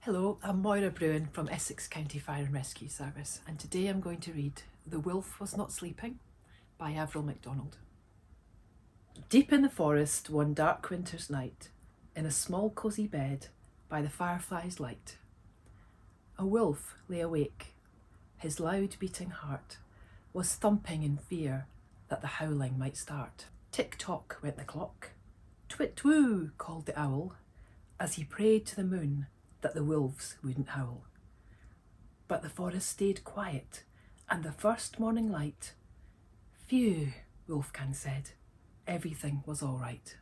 Hello, I'm Moira Bruin from Essex County Fire and Rescue Service, and today I'm going to read The Wolf Was Not Sleeping by Avril MacDonald. Deep in the forest one dark winter's night, in a small cosy bed by the firefly's light, a wolf lay awake. His loud beating heart was thumping in fear that the howling might start. Tick-tock went the clock. Twit-twoo called the owl as he prayed to the moon that the wolves wouldn't howl. But the forest stayed quiet, and the first morning light, "Phew," Wolfgang said, everything was all right.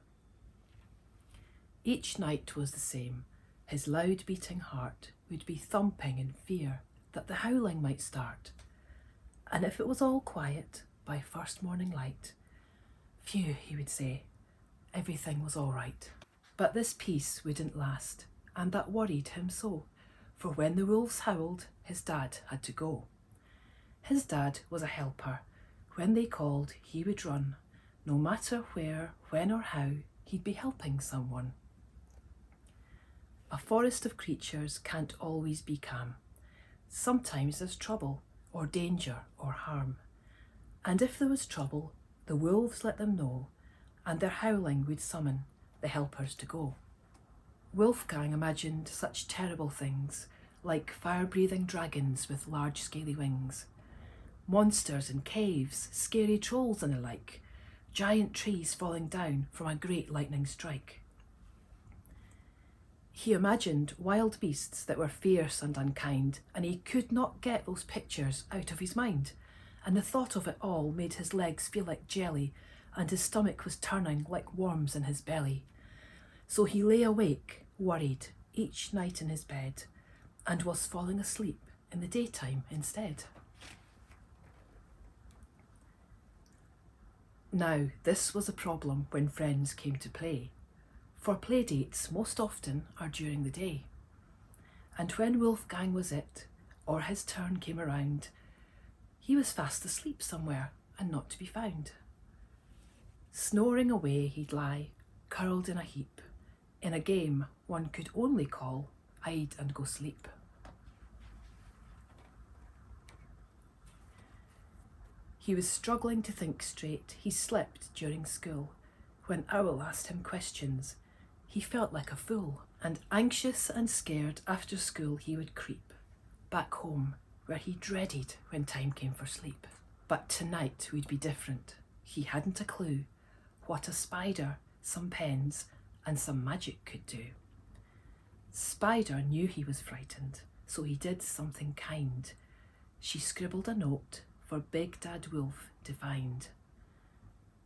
Each night was the same. His loud beating heart would be thumping in fear that the howling might start. And if it was all quiet by first morning light, "Phew," he would say, everything was all right. But this peace wouldn't last, and that worried him so, for when the wolves howled, his dad had to go. His dad was a helper. When they called, he would run. No matter where, when or how, he'd be helping someone. A forest of creatures can't always be calm. Sometimes there's trouble, or danger, or harm. And if there was trouble, the wolves let them know, and their howling would summon the helpers to go. Wolfgang imagined such terrible things, like fire-breathing dragons with large scaly wings, monsters in caves, scary trolls and the like, giant trees falling down from a great lightning strike. He imagined wild beasts that were fierce and unkind, and he could not get those pictures out of his mind, and the thought of it all made his legs feel like jelly, and his stomach was turning like worms in his belly. So he lay awake, worried, each night in his bed, and was falling asleep in the daytime instead. Now, this was a problem when friends came to play, for playdates most often are during the day. And when Wolfgang was it, or his turn came around, he was fast asleep somewhere and not to be found. Snoring away he'd lie, curled in a heap, in a game one could only call hide and go sleep. He was struggling to think straight. He slept during school. When Owl asked him questions, he felt like a fool. And anxious and scared after school he would creep back home, where he dreaded when time came for sleep. But tonight would be different. He hadn't a clue what a spider, some pens, and some magic could do. Spider knew he was frightened, so he did something kind. She scribbled a note for Big Dad Wolf to find.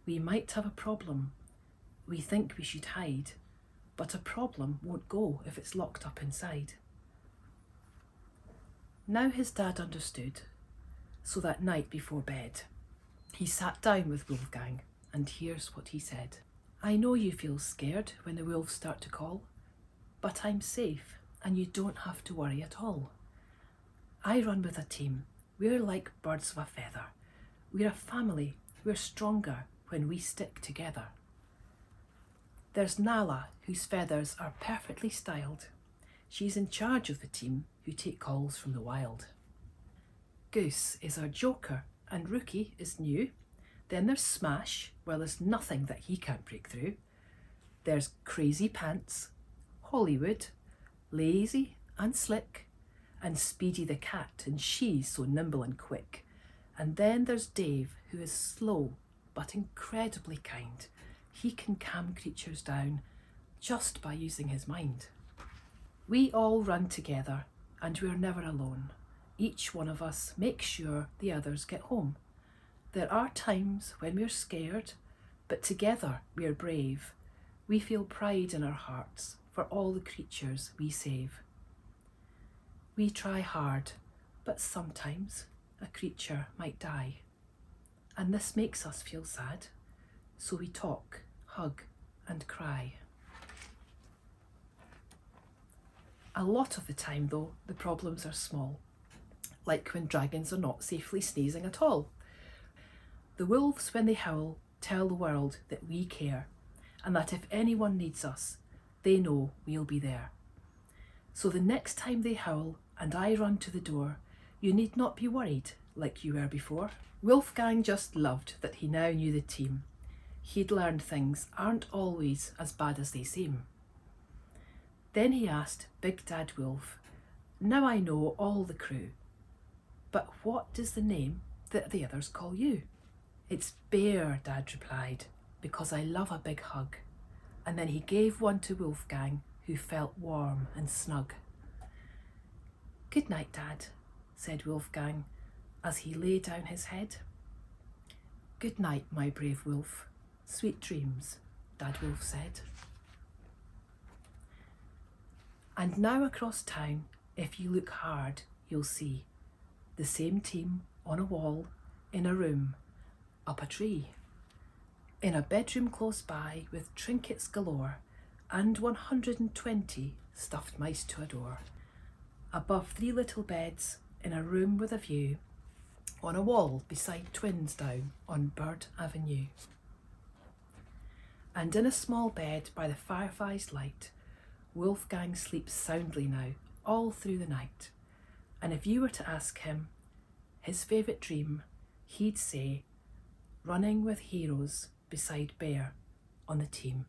"We might have a problem. We think we should hide, but a problem won't go if it's locked up inside." Now his dad understood, so that night before bed, he sat down with Wolfgang, and here's what he said. "I know you feel scared when the wolves start to call, but I'm safe and you don't have to worry at all. I run with a team. We're like birds of a feather. We're a family. We're stronger when we stick together. There's Nala, whose feathers are perfectly styled. She's in charge of the team who take calls from the wild. Goose is our joker and Rookie is new. Then there's Smash, well there's nothing that he can't break through. There's Crazy Pants, Hollywood, Lazy and Slick, and Speedy the cat, and she's so nimble and quick. And then there's Dave, who is slow but incredibly kind. He can calm creatures down just by using his mind. We all run together and we're never alone. Each one of us makes sure the others get home. There are times when we're scared, but together we're brave. We feel pride in our hearts for all the creatures we save. We try hard, but sometimes a creature might die. And this makes us feel sad, so we talk, hug, and cry. A lot of the time though, the problems are small, like when dragons are not safely sneezing at all. The wolves, when they howl, tell the world that we care, and that if anyone needs us, they know we'll be there. So the next time they howl and I run to the door, you need not be worried like you were before. Wolfgang just loved that he now knew the team. He'd learned things aren't always as bad as they seem. Then he asked Big Dad Wolf, "Now I know all the crew, but what is the name that the others call you?" "It's Bear," Dad replied, "because I love a big hug." And then he gave one to Wolfgang, who felt warm and snug. "Good night, Dad," said Wolfgang as he lay down his head. "Good night, my brave wolf. Sweet dreams," Dad Wolf said. And now across town, if you look hard, you'll see the same team on a wall, in a room, up a tree, in a bedroom close by with trinkets galore and 120 stuffed mice to adore, above 3 little beds in a room with a view, on a wall beside twins down on Bird Avenue. And in a small bed by the firefly's light, Wolfgang sleeps soundly now, all through the night. And if you were to ask him his favourite dream, he'd say, running with heroes beside Bear on the team.